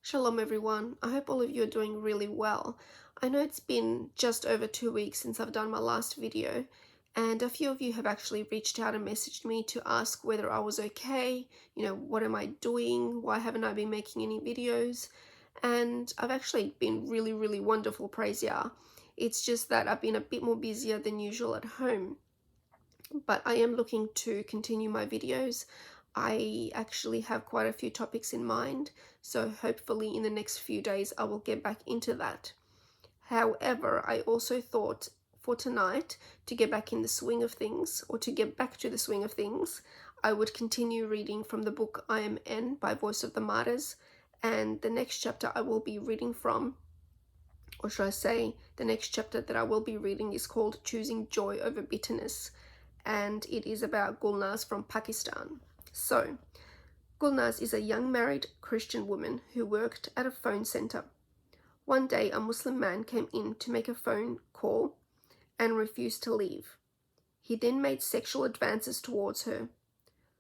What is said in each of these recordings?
Shalom everyone, I hope all of you are doing really well. I know it's been just over 2 weeks since I've done my last video, and a few of you have actually reached out and messaged me to ask whether I was okay, what am I doing, why haven't I been making any videos, and I've actually been really wonderful, praise Yah. It's just that I've been a bit more busier than usual at home, but I am looking to continue my videos. I actually have quite a few topics in mind, so hopefully in the next few days I will get back into that. However, I also thought for tonight, to get back in the swing of things, or to get back to the swing of things, I would continue reading from the book I Am N by Voice of the Martyrs, and the next chapter I will be reading from, or should I say, the next chapter that I will be reading is called Choosing Joy Over Bitterness, and it is about Gulnaz from Pakistan. So, Gulnaz is a young married Christian woman who worked at a phone center. One day, a Muslim man came in to make a phone call and refused to leave. He then made sexual advances towards her.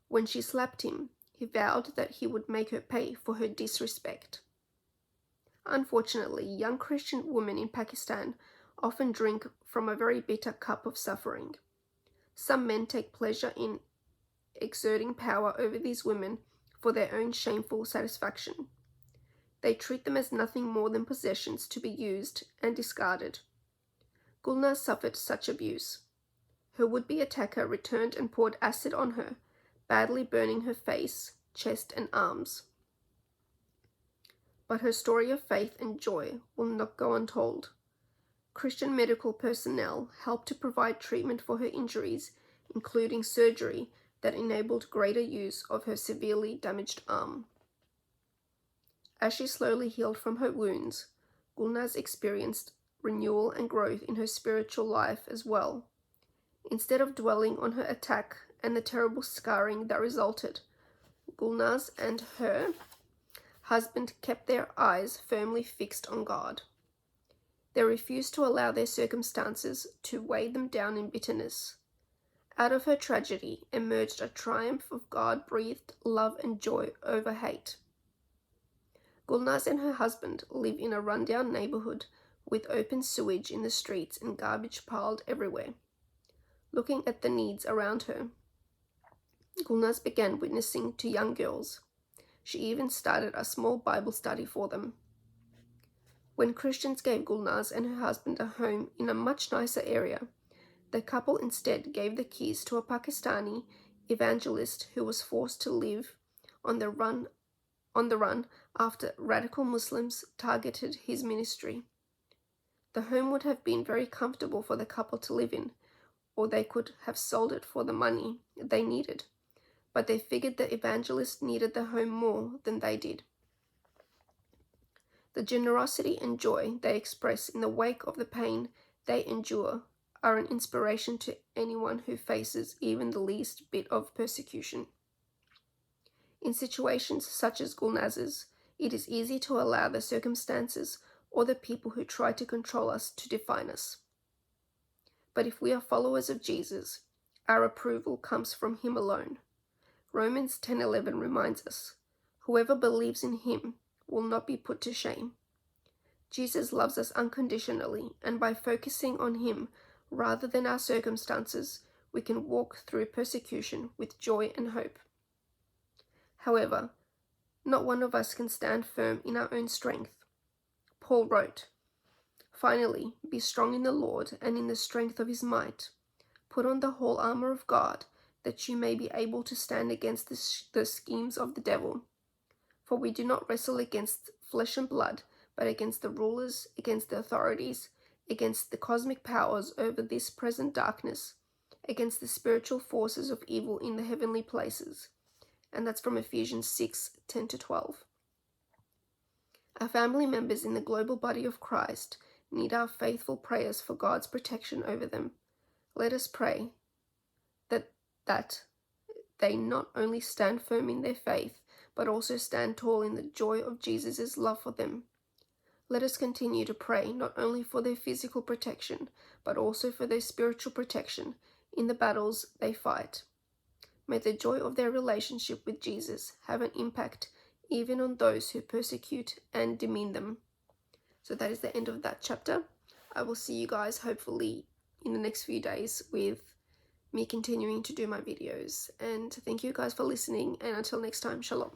When she slapped him, he vowed that he would make her pay for her disrespect. Unfortunately, young Christian women in Pakistan often drink from a very bitter cup of suffering. Some men take pleasure in exerting power over these women for their own shameful satisfaction. They treat them as nothing more than possessions to be used and discarded. Gulnaz suffered such abuse. Her would-be attacker returned and poured acid on her, badly burning her face, chest, and arms. But her story of faith and joy will not go untold. Christian medical personnel helped to provide treatment for her injuries, including surgery that enabled greater use of her severely damaged arm. As she slowly healed from her wounds, Gulnaz experienced renewal and growth in her spiritual life as well. Instead of dwelling on her attack and the terrible scarring that resulted, Gulnaz and her husband kept their eyes firmly fixed on God. They refused to allow their circumstances to weigh them down in bitterness. Out of her tragedy emerged a triumph of God-breathed love and joy over hate. Gulnaz and her husband live in a rundown neighborhood with open sewage in the streets and garbage piled everywhere. Looking at the needs around her, Gulnaz began witnessing to young girls. She even started a small Bible study for them. When Christians gave Gulnaz and her husband a home in a much nicer area, the couple instead gave the keys to a Pakistani evangelist who was forced to live on the run after radical Muslims targeted his ministry. The home would have been very comfortable for the couple to live in, or they could have sold it for the money they needed, but they figured the evangelist needed the home more than they did. The generosity and joy they express in the wake of the pain they endure are an inspiration to anyone who faces even the least bit of persecution. In situations such as Gulnaz's, it is easy to allow the circumstances or the people who try to control us to define us. But if we are followers of Jesus, our approval comes from Him alone. Romans 10:11 reminds us, "Whoever believes in Him will not be put to shame." Jesus loves us unconditionally, and by focusing on Him rather than our circumstances, we can walk through persecution with joy and hope. However, not one of us can stand firm in our own strength. Paul wrote, "Finally, be strong in the Lord and in the strength of His might. Put on the whole armor of God, that you may be able to stand against the schemes of the devil. For we do not wrestle against flesh and blood, but against the rulers, against the authorities, against the cosmic powers over this present darkness, against the spiritual forces of evil in the heavenly places." And that's from Ephesians 6:10-12. Our family members in the global body of Christ need our faithful prayers for God's protection over them. Let us pray that they not only stand firm in their faith, but also stand tall in the joy of Jesus' love for them. Let us continue to pray not only for their physical protection, but also for their spiritual protection in the battles they fight. May the joy of their relationship with Jesus have an impact even on those who persecute and demean them. So that is the end of that chapter. I will see you guys hopefully in the next few days with me continuing to do my videos. And thank you guys for listening, and until next time, shalom.